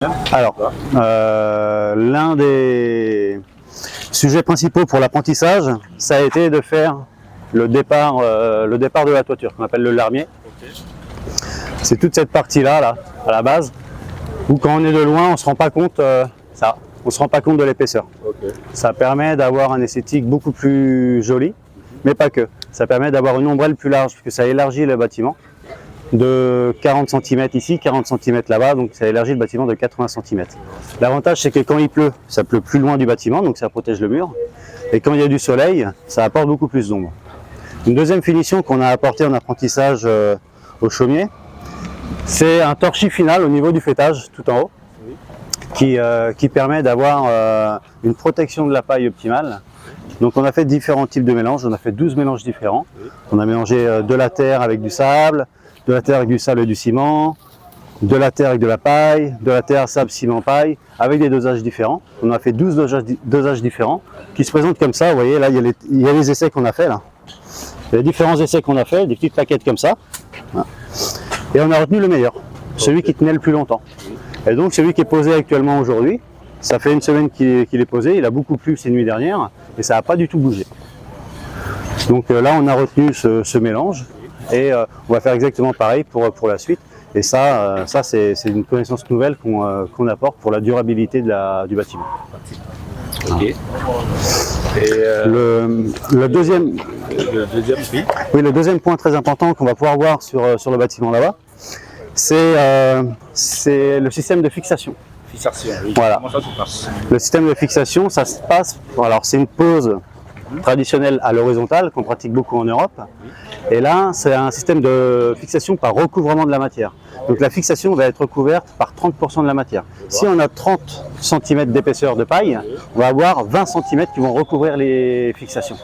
Alors, l'un des sujets principaux pour l'apprentissage, ça a été de faire le départ de la toiture, qu'on appelle le larmier. C'est toute cette partie-là, là, à la base, où quand on est de loin, on ne se rend pas compte, on se rend pas compte de l'épaisseur. Ça permet d'avoir un esthétique beaucoup plus joli, mais pas que. Ça permet d'avoir une ombrelle plus large, parce que ça élargit le bâtiment de 40 cm ici, 40 cm là-bas, donc ça élargit le bâtiment de 80 cm. L'avantage, c'est que quand il pleut, ça pleut plus loin du bâtiment, donc ça protège le mur. Et quand il y a du soleil, ça apporte beaucoup plus d'ombre. Une deuxième finition qu'on a apportée en apprentissage au chaumier, c'est un torchis final au niveau du fêtage, tout en haut, qui permet d'avoir une protection de la paille optimale. Donc on a fait différents types de mélanges, on a fait 12 mélanges différents. On a mélangé de la terre avec du sable, de la terre avec du sable et du ciment, de la terre avec de la paille, de la terre, sable, ciment, paille, avec des dosages différents. On a fait 12 dosages différents qui se présentent comme ça. Vous voyez, là, il y a les essais qu'on a fait. Là. Il y a les différents essais qu'on a fait, des petites plaquettes comme ça. Et on a retenu le meilleur, celui qui tenait le plus longtemps. Et donc celui qui est posé actuellement aujourd'hui, ça fait une semaine qu'il est posé, il a beaucoup plu ces nuits dernières et ça n'a pas du tout bougé. Donc là, on a retenu ce mélange. Et on va faire exactement pareil pour la suite. Et ça c'est une connaissance nouvelle qu'on apporte pour la durabilité du bâtiment. Ok. Et le deuxième point très important qu'on va pouvoir voir sur le bâtiment là-bas, c'est le système de fixation. Oui. Voilà. Comment ça se passe? Le système de fixation, ça se passe. Alors c'est une pose traditionnelle à l'horizontale qu'on pratique beaucoup en Europe. Et là, c'est un système de fixation par recouvrement de la matière. Donc la fixation va être recouverte par 30% de la matière. Si on a 30 cm d'épaisseur de paille, on va avoir 20 cm qui vont recouvrir les fixations.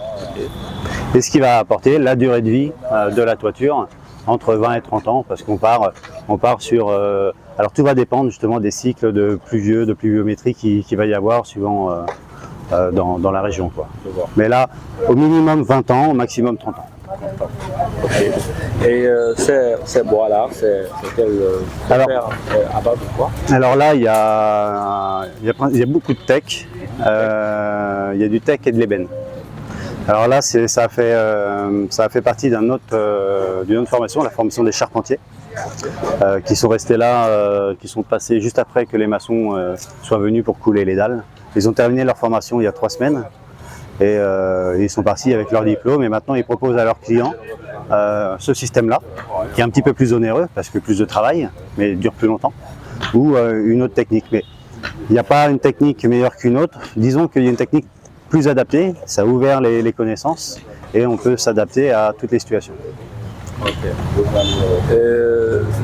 Et ce qui va apporter la durée de vie de la toiture entre 20 et 30 ans, parce qu'on part sur... alors tout va dépendre justement des cycles de pluviométrie qu'il va y avoir suivant dans la région, quoi. Mais là, au minimum 20 ans, au maximum 30 ans. Okay. Et ces bois-là, c'est quel à base de quoi? Alors là, il y a beaucoup de teck. Il y a du teck et de l'ébène. Alors là, ça a fait partie d'une autre formation, la formation des charpentiers, qui sont restés là, qui sont passés juste après que les maçons soient venus pour couler les dalles. Ils ont terminé leur formation il y a 3 semaines. Et ils sont partis avec leur diplôme et maintenant ils proposent à leurs clients ce système-là, qui est un petit peu plus onéreux parce que plus de travail, mais dure plus longtemps, ou une autre technique. Mais il n'y a pas une technique meilleure qu'une autre. Disons qu'il y a une technique plus adaptée, ça a ouvert les connaissances et on peut s'adapter à toutes les situations. Okay.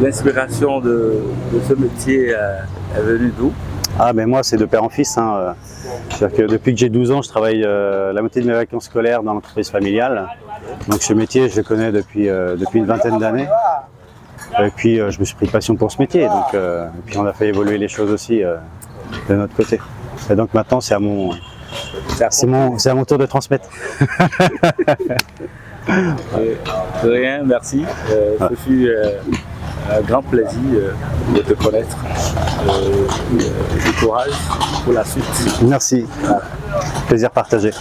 L'inspiration de ce métier est venue d'où? Ah ben moi c'est de père en fils, hein. C'est-à-dire que depuis que j'ai 12 ans, je travaille la moitié de mes vacances scolaires dans l'entreprise familiale. Donc ce métier, je le connais depuis une vingtaine d'années. Et puis je me suis pris de passion pour ce métier. Donc, et puis on a fait évoluer les choses aussi de notre côté. Et donc maintenant, c'est à mon tour de transmettre. De rien, merci. Ce fut un grand plaisir de te connaître. Du courage pour la suite. Merci. Plaisir partagé.